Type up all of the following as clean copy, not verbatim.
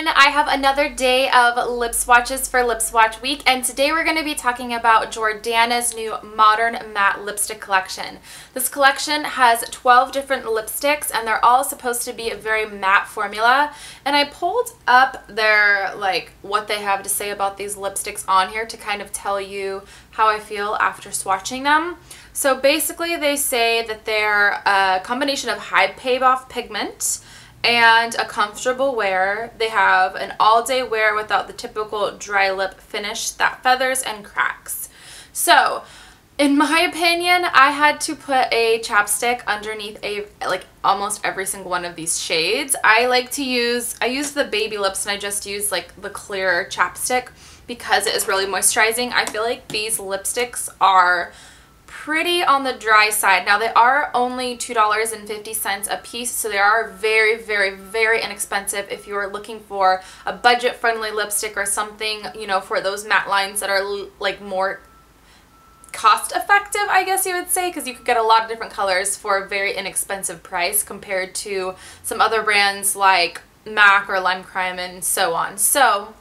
everyone, I have another day of lip swatches for Lip Swatch Week, and today we're going to be talking about Jordana's new Modern Matte Lipstick Collection. This collection has 12 different lipsticks, and they're all supposed to be a very matte formula, and I pulled up their, what they have to say about these lipsticks on here to kind of tell you how I feel after swatching them. So basically they say that they're a combination of high payoff pigment and a comfortable wear. They have an all-day wear without the typical dry lip finish that feathers and cracks. So, in my opinion, I had to put a chapstick underneath almost every single one of these shades. I use the baby lips, and I just use the clear chapstick because it is really moisturizing. I feel like these lipsticks are pretty on the dry side. Now, they are only $2.50 a piece, so they are very, very, very inexpensive if you are looking for a budget-friendly lipstick or something, you know, for those matte lines that are more cost-effective, I guess you would say, because you could get a lot of different colors for a very inexpensive price compared to some other brands like MAC or Lime Crime and so on. So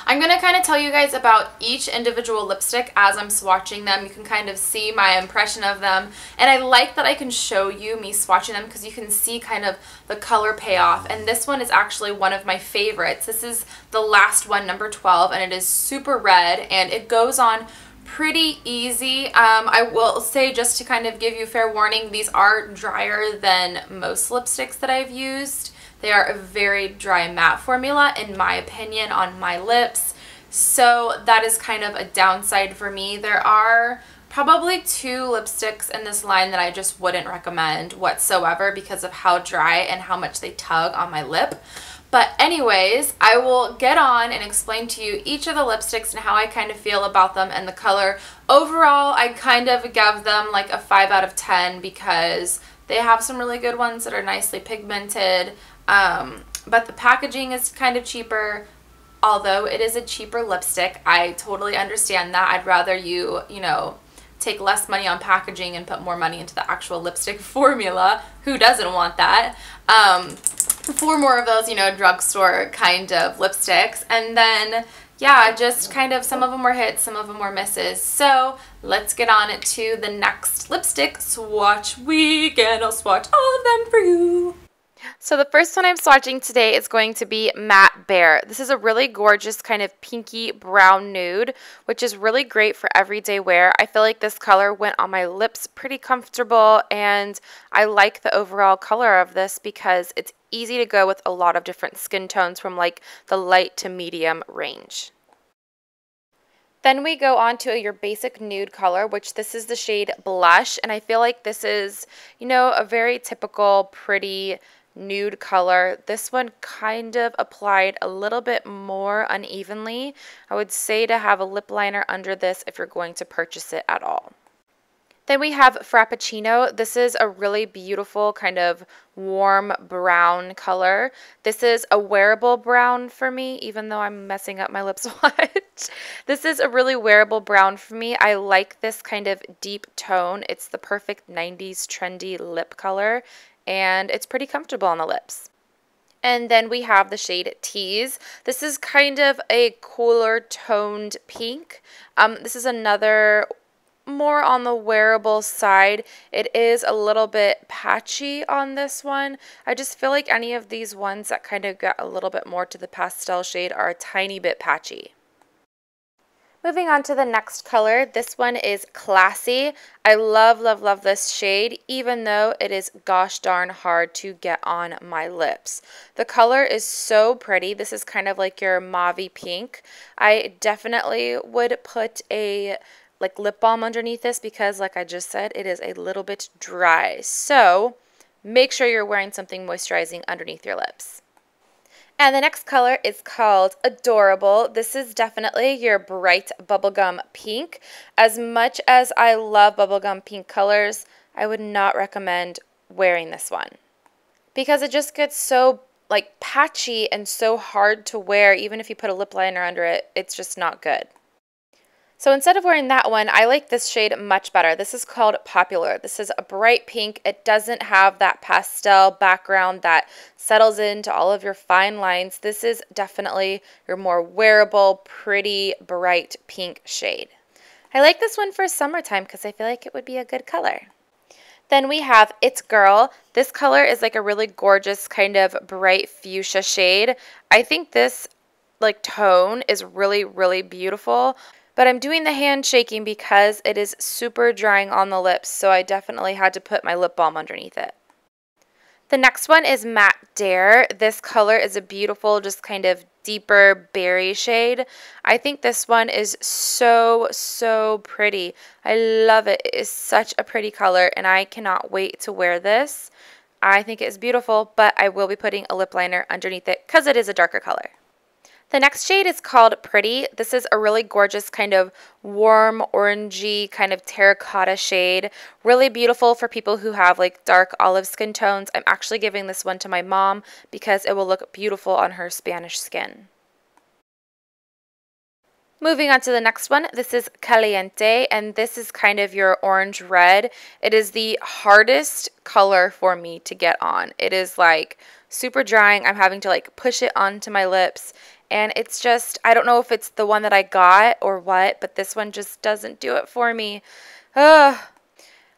I'm going to kind of tell you guys about each individual lipstick as I'm swatching them. You can kind of see my impression of them, and I like that I can show you me swatching them because you can see kind of the color payoff. And this one is actually one of my favorites. This is the last one, number 12, and it is super red, and it goes on pretty easy. I will say, just to kind of give you fair warning, these are drier than most lipsticks that I've used. They are a very dry matte formula, in my opinion, on my lips. So that is kind of a downside for me. There are probably 2 lipsticks in this line that I just wouldn't recommend whatsoever because of how dry and how much they tug on my lip. But anyways, I will get on and explain to you each of the lipsticks and how I kind of feel about them and the color. Overall, I kind of give them like a 5 out of 10 because they have some really good ones that are nicely pigmented. But the packaging is kind of cheaper. Although it is a cheaper lipstick, I totally understand that. I'd rather you know, take less money on packaging and put more money into the actual lipstick formula. Who doesn't want that? 4 more of those, you know, drugstore kind of lipsticks. And then, yeah, just kind of, some of them were hits, some of them were misses. So let's get on to the next lipstick swatch week, and I'll swatch all of them for you. So the first one I'm swatching today is going to be Matte Bear. This is a really gorgeous kind of pinky brown nude, which is really great for everyday wear. I feel like this color went on my lips pretty comfortable, and I like the overall color of this because it's easy to go with a lot of different skin tones from like the light to medium range. Then we go on to your basic nude color, which this is the shade Blush, and I feel like this is, you know, a very typical pretty nude color. This one kind of applied a little bit more unevenly. I would say to have a lip liner under this if you're going to purchase it at all. Then we have Frappechino. This is a really beautiful kind of warm brown color. This is a wearable brown for me, even though I'm messing up my lip swatch. This is a really wearable brown for me. I like this kind of deep tone. It's the perfect 90s trendy lip color, and it's pretty comfortable on the lips. And then we have the shade Tease. This is kind of a cooler toned pink. This is another more on the wearable side. It is a little bit patchy on this one. I just feel like any of these ones that kind of get a little bit more to the pastel shade are a tiny bit patchy. Moving on to the next color, this one is Classy. I love, love, love this shade, even though it is gosh darn hard to get on my lips. The color is so pretty. This is kind of like your mauve pink. I definitely would put a lip balm underneath this because, like I just said, it is a little bit dry. So make sure you're wearing something moisturizing underneath your lips. And the next color is called Adorable. This is definitely your bright bubblegum pink. As much as I love bubblegum pink colors, I would not recommend wearing this one because it just gets so patchy and so hard to wear. Even if you put a lip liner under it, it's just not good. So instead of wearing that one, I like this shade much better. This is called Popular. This is a bright pink. It doesn't have that pastel background that settles into all of your fine lines. This is definitely your more wearable, pretty, bright pink shade. I like this one for summertime because I feel like it would be a good color. Then we have It's Girl. This color is like a really gorgeous kind of bright fuchsia shade. I think this like tone is really, really beautiful. But I'm doing the hand shaking because it is super drying on the lips, so I definitely had to put my lip balm underneath it. The next one is Matte Dare. This color is a beautiful, just kind of deeper berry shade. I think this one is so, so pretty. I love it. It is such a pretty color, and I cannot wait to wear this. I think it is beautiful, but I will be putting a lip liner underneath it because it is a darker color. The next shade is called Pretty. This is a really gorgeous kind of warm orangey kind of terracotta shade. Really beautiful for people who have like dark olive skin tones. I'm actually giving this one to my mom because it will look beautiful on her Spanish skin. Moving on to the next one, this is Caliente, and this is kind of your orange red. It is the hardest color for me to get on. It is like super drying. I'm having to like push it onto my lips, and it's just, I don't know if it's the one that I got or what, but this one just doesn't do it for me. Ugh.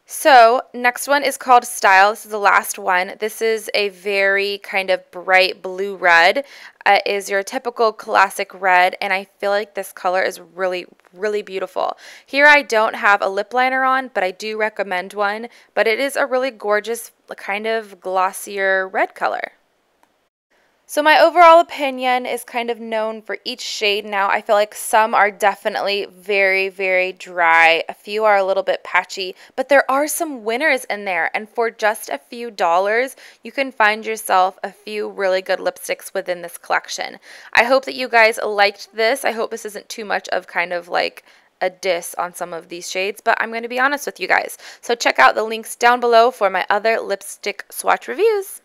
So next one is called Style. This is the last one. This is a very kind of bright blue red. It is your typical classic red, and I feel like this color is really, really beautiful. Here I don't have a lip liner on, but I do recommend one. But it is a really gorgeous kind of glossier red color. So my overall opinion is kind of known for each shade now. I feel like some are definitely very, very dry. A few are a little bit patchy, but there are some winners in there. And for just a few dollars, you can find yourself a few really good lipsticks within this collection. I hope that you guys liked this. I hope this isn't too much of kind of like a diss on some of these shades, but I'm going to be honest with you guys. So check out the links down below for my other lipstick swatch reviews.